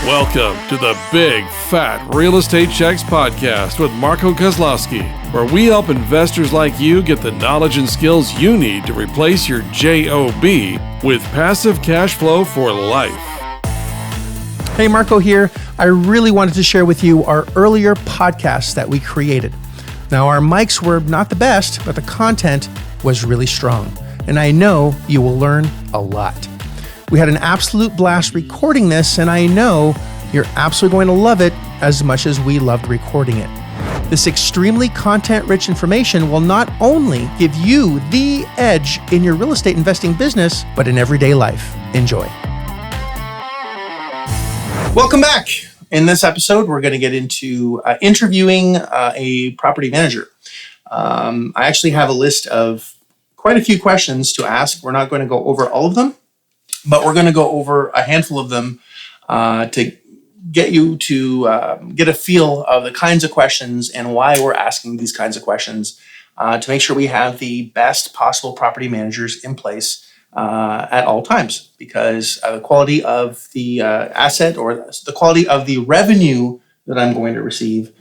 Welcome to the Big Fat Real Estate Checks podcast with Marco Kozlowski, where we help investors like you get the knowledge and skills you need to replace your JOB with passive cash flow for life. Hey, Marco here. I really wanted to share with you our earlier podcast that we created. Now, our mics were not the best, but the content was really strong, and I know you will learn a lot. We had an absolute blast recording this, and I know you're absolutely going to love it as much as we loved recording it. This extremely content-rich information will not only give you the edge in your real estate investing business, but in everyday life. Enjoy. Welcome back. In this episode, we're going to get into interviewing a property manager. I actually have a list of quite a few questions to ask. We're not going to go over all of them, but we're going to go over a handful of them to get you to get a feel of the kinds of questions and why we're asking these kinds of questions to make sure we have the best possible property managers in place at all times, because the quality of the asset or the quality of the revenue that I'm going to receive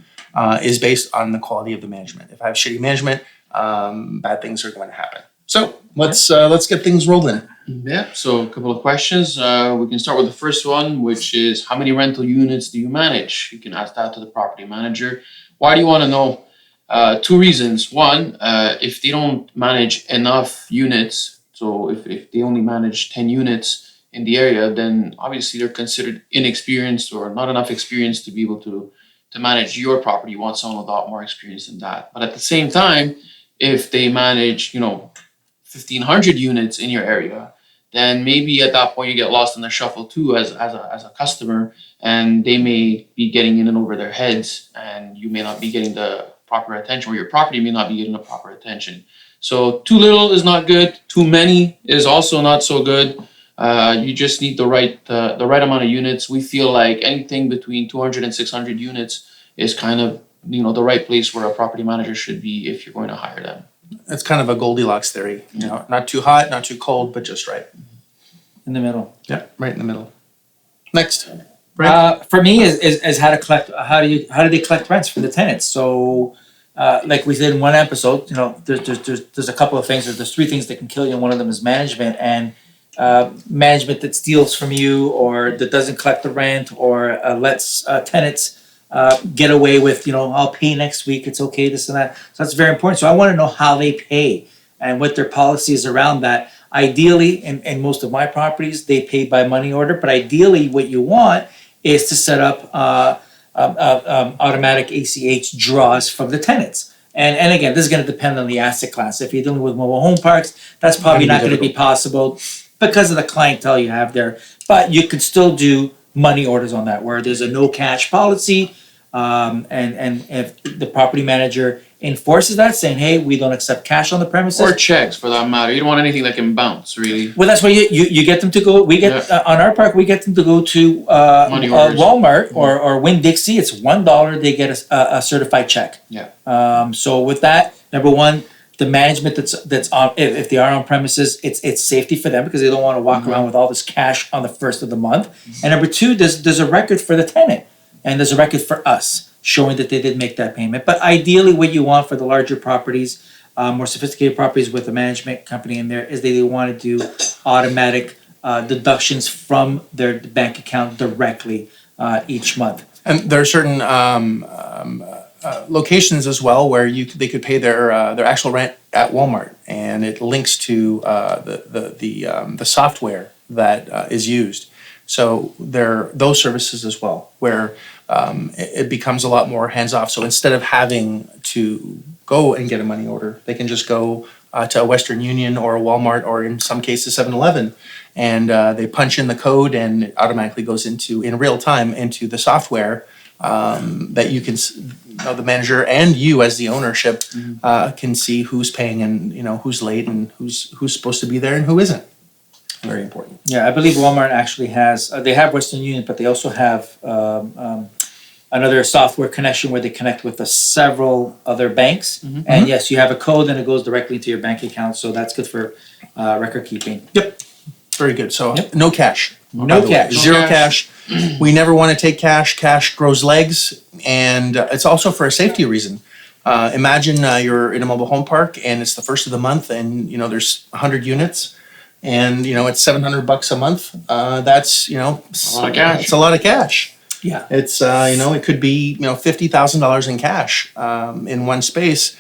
is based on the quality of the management. If I have shitty management, bad things are going to happen. So let's get things rolling. Yeah, so a couple of questions. We can start with the first one, which is how many rental units do you manage? You can ask that to the property manager. Why do you want to know? Two reasons. One, if they don't manage enough units, so if they only manage 10 units in the area, then obviously they're considered inexperienced or not enough experience to be able to manage your property. You want someone with a lot more experience than that. But at the same time, if they manage, 1,500 units in your area, then maybe at that point you get lost in the shuffle too as a customer, and they may be getting in and over their heads, and you may not be getting the proper attention, or your property may not be getting the proper attention. So too little is not good. Too many is also not so good. You just need the right amount of units. We feel like anything between 200 and 600 units is kind of the right place where a property manager should be if you're going to hire them. It's kind of a Goldilocks theory, not too hot, not too cold, but just right. In the middle. Yeah, right in the middle. Next. For me is how to collect. How do they collect rents from the tenants? So, like we said in one episode, there's a couple of things. There's three things that can kill you, and one of them is management, and management that steals from you, or that doesn't collect the rent, or lets tenants get away with, I'll pay next week, it's okay, this and that. So that's very important. So I want to know how they pay and what their policy is around that. Ideally, in most of my properties, they pay by money order, but ideally what you want is to set up automatic ACH draws from the tenants. And again, this is going to depend on the asset class. If you're dealing with mobile home parks, that's probably not going to be possible because of the clientele you have there. But you could still do money orders on that, where there's a no cash policy. And if the property manager enforces that, saying, hey, we don't accept cash on the premises. Or checks, for that matter. You don't want anything that can bounce, really. Well, that's why you get them to go. We get on our park. We get them to go to Walmart or Winn-Dixie. It's $1. They get a certified check. Yeah. So with that, number one, the management that's on, if they are on premises, it's safety for them because they don't want to walk around with all this cash on the first of the month. And number two, there's a record for the tenant. And there's a record for us showing that they did make that payment. But ideally, what you want for the larger properties, more sophisticated properties with a management company in there, is they want to do automatic deductions from their bank account directly each month. And there are certain locations as well where they could pay their actual rent at Walmart, and it links to the software that is used. So there are those services as well, where it becomes a lot more hands-off. So instead of having to go and get a money order, they can just go to a Western Union or a Walmart, or in some cases 7-Eleven, and they punch in the code, and it automatically goes in real time into the software that you can, the manager and you as the ownership can see who's paying and who's late and who's supposed to be there and who isn't. Very important. Yeah, I believe Walmart actually has, they have Western Union, but they also have another software connection where they connect with several other banks. And yes, you have a code and it goes directly into your bank account. So that's good for record keeping. Yep. Very good. So no cash. No cash. Zero cash. We never want to take cash. Cash grows legs, and it's also for a safety reason. Imagine you're in a mobile home park and it's the first of the month, and there's 100 units, and it's $700 a month. That's A lot of cash. It's a lot of cash. Yeah. It's it could be $50,000 in cash in one space,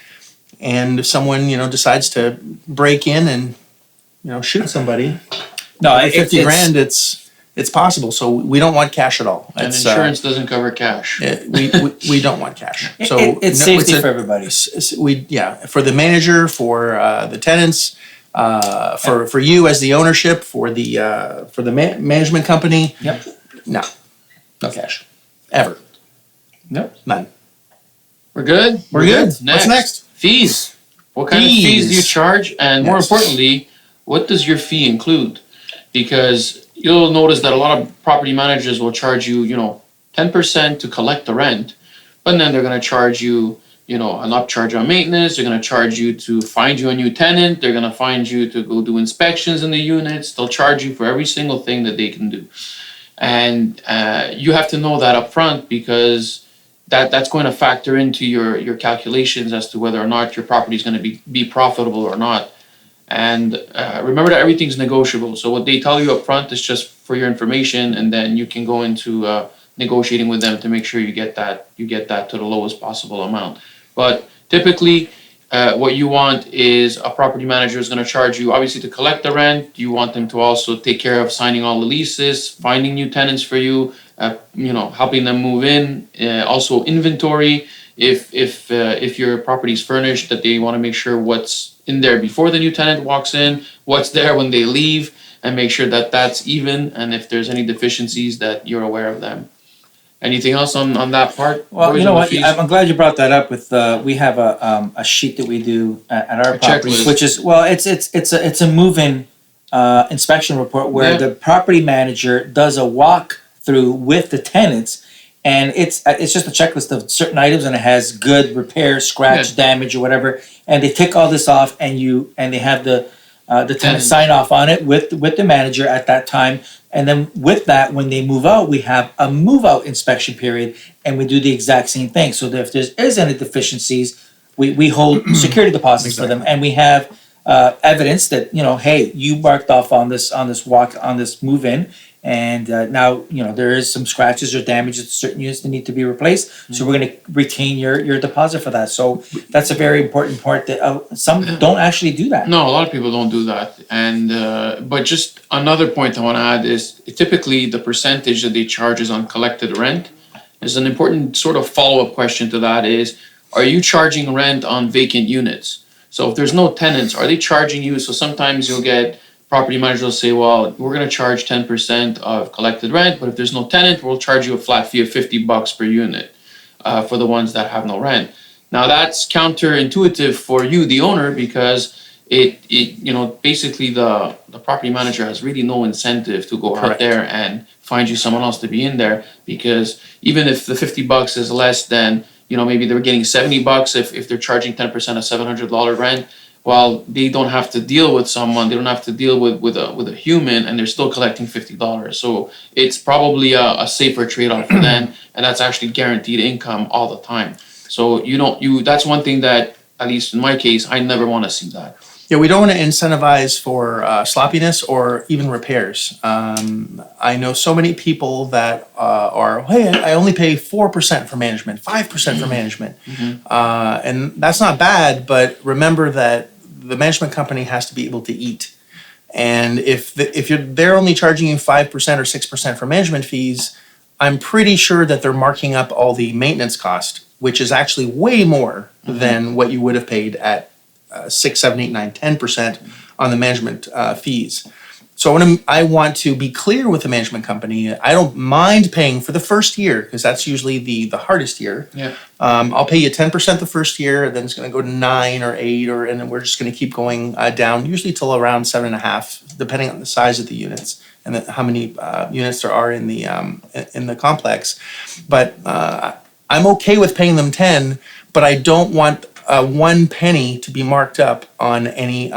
and if someone decides to break in and shoot somebody, No, for 50 grand, it's possible. So we don't want cash at all. And insurance doesn't cover cash. We don't want cash. So it's safety for everybody. For the manager, for the tenants, for you as the ownership, for the management company. Yep. No cash ever. Nope. None. We're good? We're good. What's next? Fees. What kind of fees do you charge? And more importantly, what does your fee include? Because you'll notice that a lot of property managers will charge you, 10% to collect the rent, but then they're going to charge you, an upcharge on maintenance. They're going to charge you to find you a new tenant. They're going to find you to go do inspections in the units. They'll charge you for every single thing that they can do. And you have to know that up front, because that's going to factor into your calculations as to whether or not your property is going to be profitable or not. And remember that everything's negotiable. So what they tell you up front is just for your information, and then you can go into negotiating with them to make sure you get that to the lowest possible amount. But typically, what you want is a property manager is going to charge you, obviously, to collect the rent. You want them to also take care of signing all the leases, finding new tenants for you, helping them move in. Also, inventory. If your property is furnished, that they want to make sure what's in there before the new tenant walks in, what's there when they leave, and make sure that that's even. And if there's any deficiencies, that you're aware of them. Anything else on that part? Well, you know what? I'm glad you brought that up. With we have a sheet that we do at our property, which is it's a move-in inspection report where the property manager does a walkthrough with the tenants, and it's just a checklist of certain items, and it has good, repair, scratch, damage, or whatever, and they tick all this off, and they have the tenant sign off on it with the manager at that time. And then with that, when they move out, we have a move-out inspection period, and we do the exact same thing. So that if there is any deficiencies, we hold security deposits for them, and we have evidence that hey, you marked off on this move-in, and now there is some scratches or damages to certain units that need to be replaced. So we're going to retain your deposit for that. So that's a very important part that some don't actually do that. No, a lot of people don't do that. And but just another point I want to add is typically the percentage that they charge is on collected rent. There's an important sort of follow-up question to that is, are you charging rent on vacant units? So if there's no tenants, are they charging you? So sometimes you'll get property managers will say, well, we're going to charge 10% of collected rent, but if there's no tenant, we'll charge you a flat fee of $50 per unit for the ones that have no rent. Now that's counterintuitive for you, the owner, because it basically the property manager has really no incentive to go out there and find you someone else to be in there, because even if the $50 is less than, maybe they're getting $70 if they're charging 10% of $700 rent. Well, they don't have to deal with someone, they don't have to deal with a human, and they're still collecting $50. So it's probably a safer trade-off for them, and that's actually guaranteed income all the time. So that's one thing that, at least in my case, I never want to see that. Yeah, we don't want to incentivize for sloppiness or even repairs. I know so many people that hey, I only pay 4% for management, 5% for management. And that's not bad, but remember that the management company has to be able to eat. And if they're only charging you 5% or 6% for management fees, I'm pretty sure that they're marking up all the maintenance cost, which is actually way more than what you would have paid at 6, 7, 8, 9, 10% on the management fees. So I want to be clear with the management company. I don't mind paying for the first year, because that's usually the hardest year. Yeah. I'll pay you 10% the first year, then it's going to go to 9 or 8, and then we're just going to keep going down, usually till around 7.5, depending on the size of the units and how many units there are in the complex. But I'm okay with paying them 10, but I don't want 1 penny to be marked up on any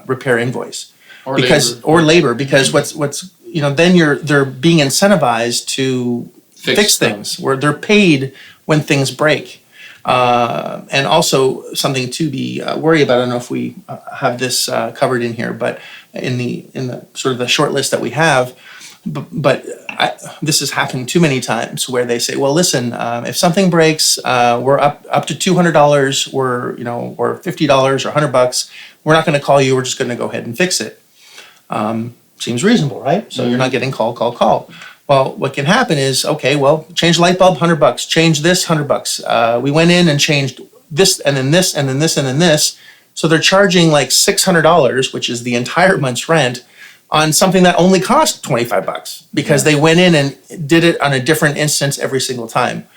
repair invoice. Or labor, because what's then they're being incentivized to fix things, where they're paid when things break. And also something to be worried about. I don't know if we have this covered in here, but in the sort of the short list that we have, but this has happened too many times where they say, well, listen, if something breaks, we're up to $200, or $50 or $100. We're not going to call you. We're just going to go ahead and fix it. Seems reasonable, right? So you're not getting call. Well, what can happen is, okay, well, change the light bulb, $100. Change this, $100. We went in and changed this, and then this, and then this, and then this. So they're charging like $600, which is the entire month's rent, on something that only cost $25 because they went in and did it on a different instance every single time.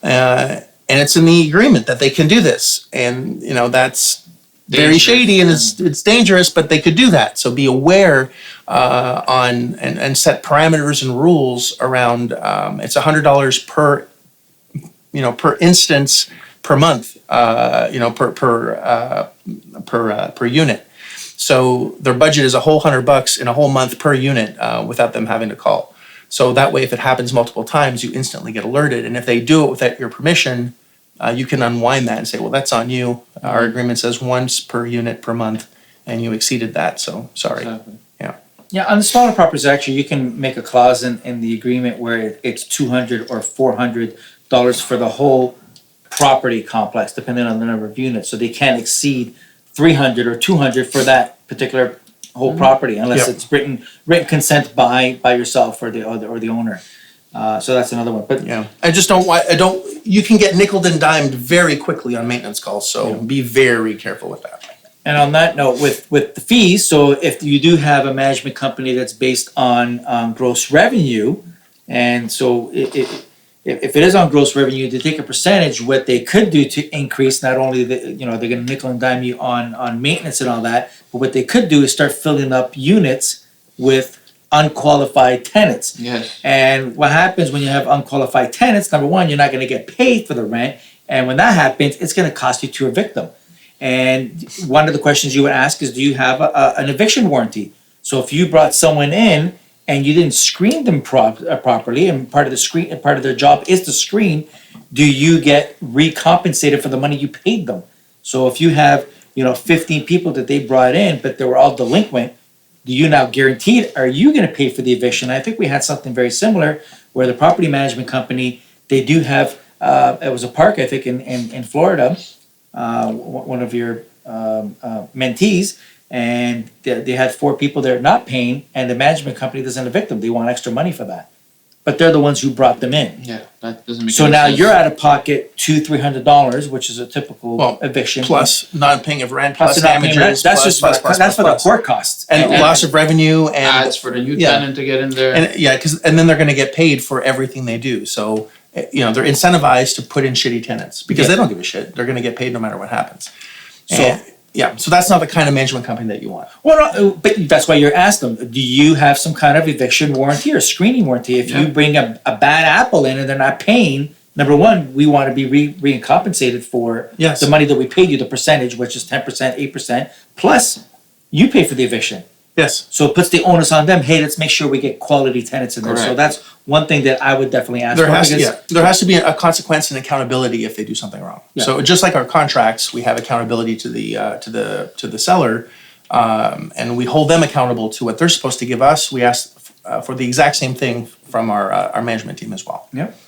And it's in the agreement that they can do this. And, that's very shady, and it's dangerous, but they could do that. So be aware and set parameters and rules around. It's $100 per instance per month. Per unit. So their budget is a whole $100 in a whole month per unit without them having to call. So that way, if it happens multiple times, you instantly get alerted. And if they do it without your permission, you can unwind that and say, well, that's on you. Our agreement says once per unit per month, and you exceeded that. So sorry. Exactly. Yeah, on the smaller properties, actually, you can make a clause in the agreement where it's $200 or $400 for the whole property complex, depending on the number of units. So they can't exceed $300 or $200 for that particular whole property, unless it's written consent by yourself or the owner. So that's another one. But you can get nickeled and dimed very quickly on maintenance calls. So be very careful with that. And on that note, with the fees, so if you do have a management company that's based on gross revenue, and so if it is on gross revenue, to take a percentage, what they could do to increase, not only they're going to nickel and dime you on maintenance and all that, but what they could do is start filling up units with unqualified tenants. Yes. And what happens when you have unqualified tenants? Number one, you're not going to get paid for the rent, and when that happens, it's going to cost you to evict them. And one of the questions you would ask is, do you have an eviction warranty? So if you brought someone in and you didn't screen them properly, and part of their job is to screen, do you get recompensated for the money you paid them? So if you have 15 people that they brought in, but they were all delinquent, do you now guaranteed, are you going to pay for the eviction? I think we had something very similar where the property management company, they do have, it was a park, I think in Florida, one of your mentees, and they had 4 people there not paying, and the management company doesn't evict them. They want extra money for that. But they're the ones who brought them in. Yeah, that doesn't make So any now sense. you're out of pocket $200-$300, which is a typical eviction. Plus not paying of rent, Plus plus not paying damages. rent. That's just for the court costs. And loss of revenue and Ads for the new tenant to get in there. and then they're going to get paid for everything they do. So they're incentivized to put in shitty tenants because they don't give a shit. They're going to get paid no matter what happens. So that's not the kind of management company that you want. Well, no, but that's why you're asked them, do you have some kind of eviction warranty or screening warranty? If you bring a bad apple in and they're not paying, number one, we want to be recompensated for the money that we paid you, the percentage, which is 10%, 8%, plus you pay for the eviction. Yes. So it puts the onus on them. Hey, let's make sure we get quality tenants in there. Correct. So that's one thing that I would definitely ask There for. has to be a consequence and accountability if they do something wrong. Yeah. So just like our contracts, we have accountability to the seller, and we hold them accountable to what they're supposed to give us. We ask for the exact same thing from our management team as well. Yep.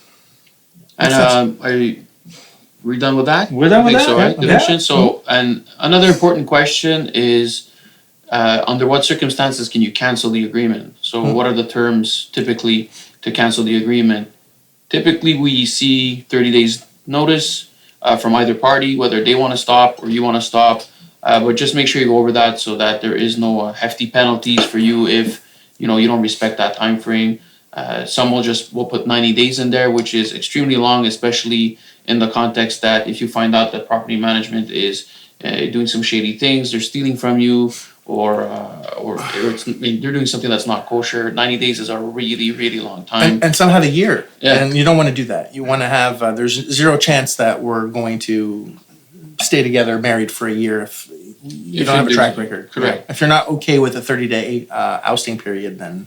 And we're done with that? We're done with that, So, right? yeah. Eviction. So, and another important question is, under what circumstances can you cancel the agreement? So what are the terms typically to cancel the agreement? Typically, we see 30 days notice from either party, whether they want to stop or you want to stop. But just make sure you go over that so that there is no hefty penalties for you if you don't respect that time frame. Some will put 90 days in there, which is extremely long, especially in the context that if you find out that property management is doing some shady things, they're stealing from you, or they're doing something that's not kosher. 90 days is a really, really long time. And some have a year, Yeah. and you don't want to do that. You want to have there's zero chance that we're going to stay together, married for a year if you don't have a track record. Correct. If you're not okay with a 30-day ousting period, then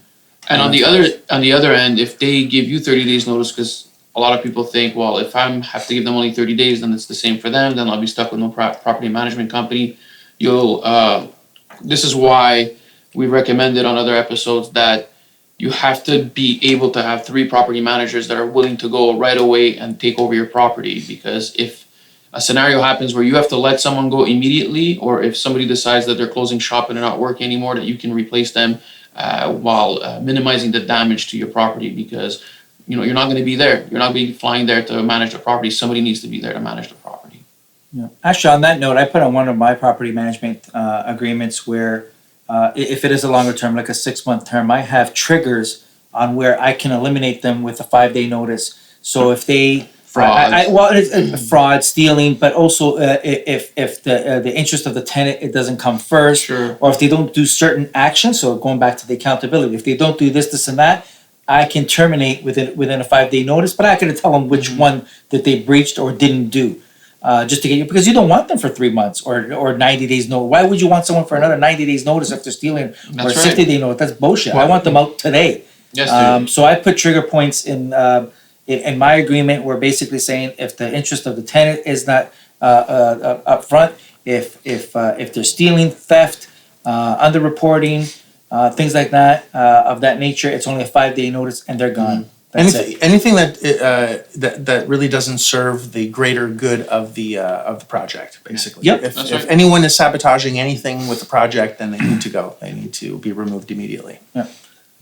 And on the other end, if they give you 30 days notice, because a lot of people think, well, if I have to give them only 30 days, then it's the same for them. Then I'll be stuck with no property management company. This is why we recommended on other episodes that you have to be able to have 3 property managers that are willing to go right away and take over your property. Because if a scenario happens where you have to let someone go immediately, or if somebody decides that they're closing shop and they're not working anymore, that you can replace them while minimizing the damage to your property, because you're not going to be there. You're not going to be flying there to manage the property. Somebody needs to be there to manage the property. Yeah. Actually, on that note, I put on one of my property management agreements where if it is a longer term, like a 6-month term, I have triggers on where I can eliminate them with a 5-day notice. So if they Fraud. It's fraud, stealing, but also if the interest of the tenant it doesn't come first, Sure. or if they don't do certain actions. So going back to the accountability, if they don't do this, and that, I can terminate within a 5-day notice. But I can tell them which one that they breached or didn't do, just to get you, because you don't want them for 3 months or 90 days notice. Why would you want someone for another 90 days notice if they're stealing, or a That's right. 60-day notice? That's bullshit. I want them out today. Yes, So I put trigger points in my agreement. We're basically saying if the interest of the tenant is not up front, if they're stealing, theft, underreporting, things like that of that nature, it's only a 5-day notice and they're gone. That's it. Anything that really doesn't serve the greater good of the project, basically. Yep. If, That's if right. anyone is sabotaging anything with the project, then they need to go. They need to be removed immediately. Yeah.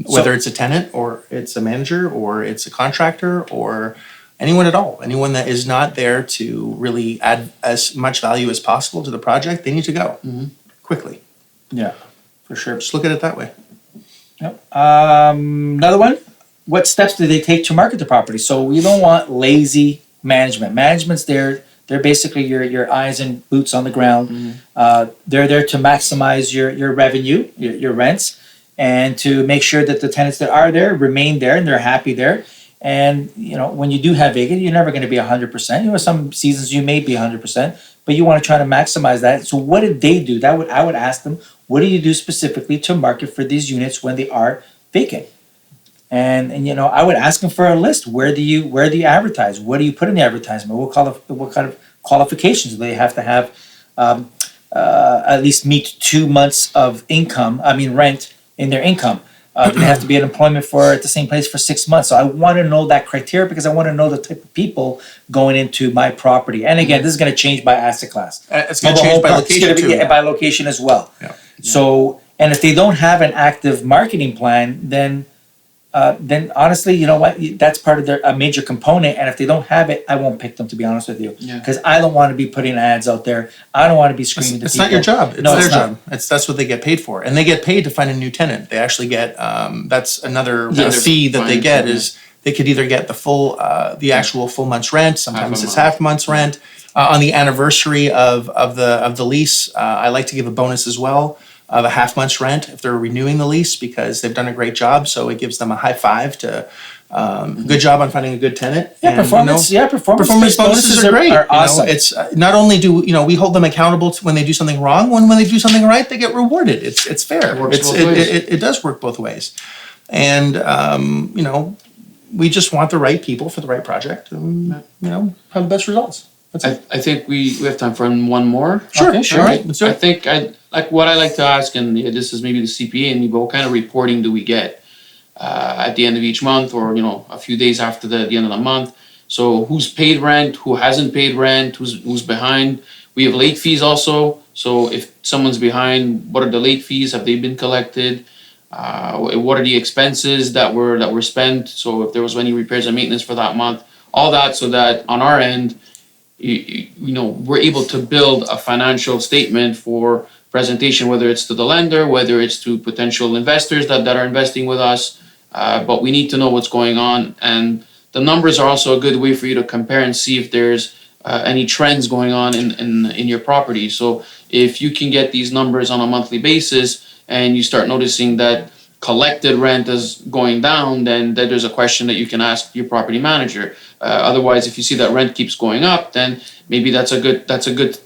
Whether it's a tenant or it's a manager or it's a contractor or anyone at all, anyone that is not there to really add as much value as possible to the project, they need to go quickly. Yeah, for sure. Just look at it that way. Yep. Another one. What steps do they take to market the property? So we don't want lazy management. Management's there. They're basically your eyes and boots on the ground. They're there to maximize your revenue, your rents, and to make sure that the tenants that are there remain there and they're happy there. And when you do have vacant, you're never going to be 100%. Some seasons you may be 100%, but you want to try to maximize that. So what did they do? I would ask them, what do you do specifically to market for these units when they are vacant? And I would ask them for a list. Where do you advertise? What do you put in the advertisement? What kind of qualifications do they have to have? At least meet 2 months of rent in their income. Do they have to be in employment at the same place for 6 months? So I want to know that criteria because I want to know the type of people going into my property. And again, this is going to change by asset class. It's going to change by location too. By location as well. Yeah. So, and if they don't have an active marketing plan, then honestly, you know what? That's part of a major component. And if they don't have it, I won't pick them, to be honest with you. Because I don't want to be putting ads out there. I don't want to be screaming to It's people. not your job. It's No, their it's not. job. That's what they get paid for, and they get paid to find a new tenant. They actually get that's another Yes. fee that they Fine. get is they could either get the actual full month's rent. Sometimes it's half month's rent. On the anniversary of the lease, I like to give a bonus as well of a half month's rent if they're renewing the lease because they've done a great job. So it gives them a high five to good job on finding a good tenant. Yeah, And, performance. performance bonuses are great. Are awesome. It's not only do we hold them accountable when they do something wrong. When they do something right, they get rewarded. It's fair. It works both ways. It does work both ways, and we just want the right people for the right project, and have the best results. That's it. I think we have time for one more. Sure, Okay, sure. all Right. Let's do I it. think what I like to ask, and this is maybe the CPA in me, but what kind of reporting do we get at the end of each month, or a few days after the end of the month? So who's paid rent, who hasn't paid rent, who's behind? We have late fees also. So if someone's behind, what are the late fees? Have they been collected? What are the expenses that were spent? So if there was any repairs and maintenance for that month, all that, so that on our end, we're able to build a financial statement for presentation, whether it's to the lender, whether it's to potential investors that are investing with us. But we need to know what's going on, and the numbers are also a good way for you to compare and see if there's any trends going on in your property. So if you can get these numbers on a monthly basis and you start noticing that collected rent is going down, then there's a question that you can ask your property manager. Otherwise, if you see that rent keeps going up, then maybe that's a good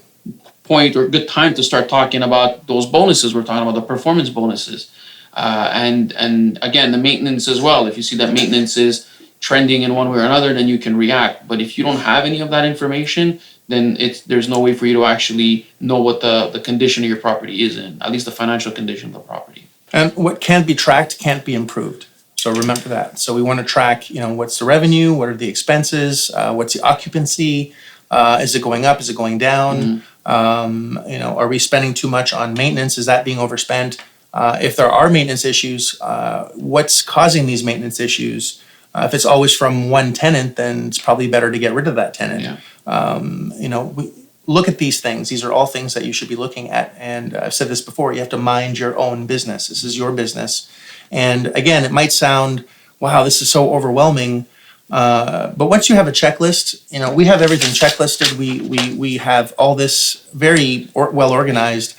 point or good time to start talking about those bonuses we're talking about, the performance bonuses. And again, the maintenance as well. If you see that maintenance is trending in one way or another, then you can react. But if you don't have any of that information, then there's no way for you to actually know what the condition of your property is in, at least the financial condition of the property. And what can't be tracked can't be improved. So remember that. So we want to track, what's the revenue, what are the expenses, what's the occupancy, is it going up, is it going down? Are we spending too much on maintenance? Is that being overspent? If there are maintenance issues, what's causing these maintenance issues? If it's always from one tenant, then it's probably better to get rid of that tenant. We look at these things. These are all things that you should be looking at. And I've said this before, you have to mind your own business. This is your business. And again, it might sound, wow, this is so overwhelming. But once you have a checklist, we have everything checklisted. We have all this very well organized.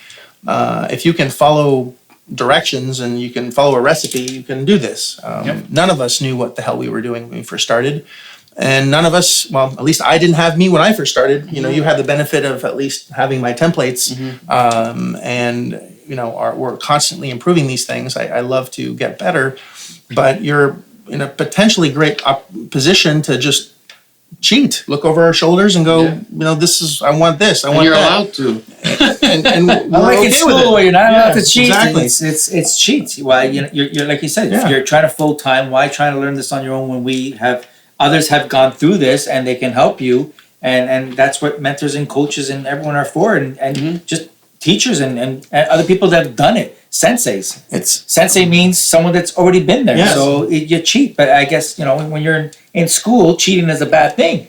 If you can follow directions and you can follow a recipe, you can do this. None of us knew what the hell we were doing when we first started. And none of us, well, at least I didn't have me when I first started. You had the benefit of at least having my templates. We're constantly improving these things. I love to get better, but you're in a potentially great position to just cheat, look over our shoulders and go, I want this, I want you're that. allowed to. And we're like okay in with school it. where you're not allowed to cheat. Exactly. It's cheat. Why you're like you said, if you're trying to full time, why trying to learn this on your own when others have gone through this and they can help you, and that's what mentors and coaches and everyone are for, and just teachers and other people that have done it. Senseis. Sensei means someone that's already been there. Yes. So you cheat, but I guess when you're in school, cheating is a bad thing.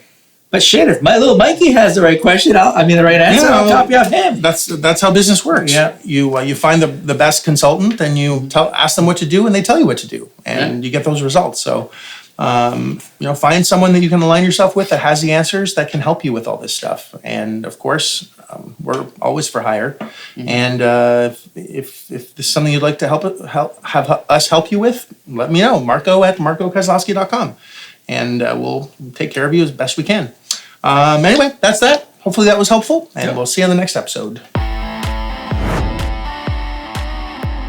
But shit, if my little Mikey has the right question, the right answer, I'll copy off him. That's how business works. Yeah. You find the best consultant and you ask them what to do, and they tell you what to do, and you get those results. So, find someone that you can align yourself with that has the answers that can help you with all this stuff. And of course, we're always for hire. And if this is something you'd like to have us help you with, let me know. Marco@marcokozlowski.com. And we'll take care of you as best we can. Anyway, that's that. Hopefully that was helpful, and we'll see you on the next episode.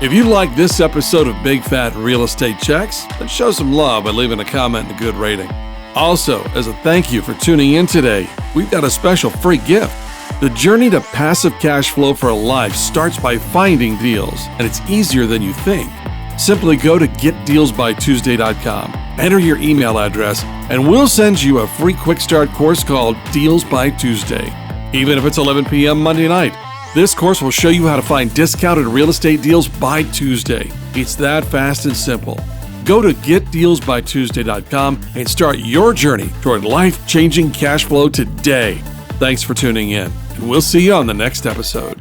If you like this episode of Big Fat Real Estate Checks, then show some love by leaving a comment and a good rating. Also, as a thank you for tuning in today, we've got a special free gift. The journey to passive cash flow for a life starts by finding deals, and it's easier than you think. Simply go to getdealsbytuesday.com, enter your email address, and we'll send you a free quick start course called Deals by Tuesday. Even if it's 11 p.m. Monday night, this course will show you how to find discounted real estate deals by Tuesday. It's that fast and simple. Go to getdealsbytuesday.com and start your journey toward life-changing cash flow today. Thanks for tuning in, and we'll see you on the next episode.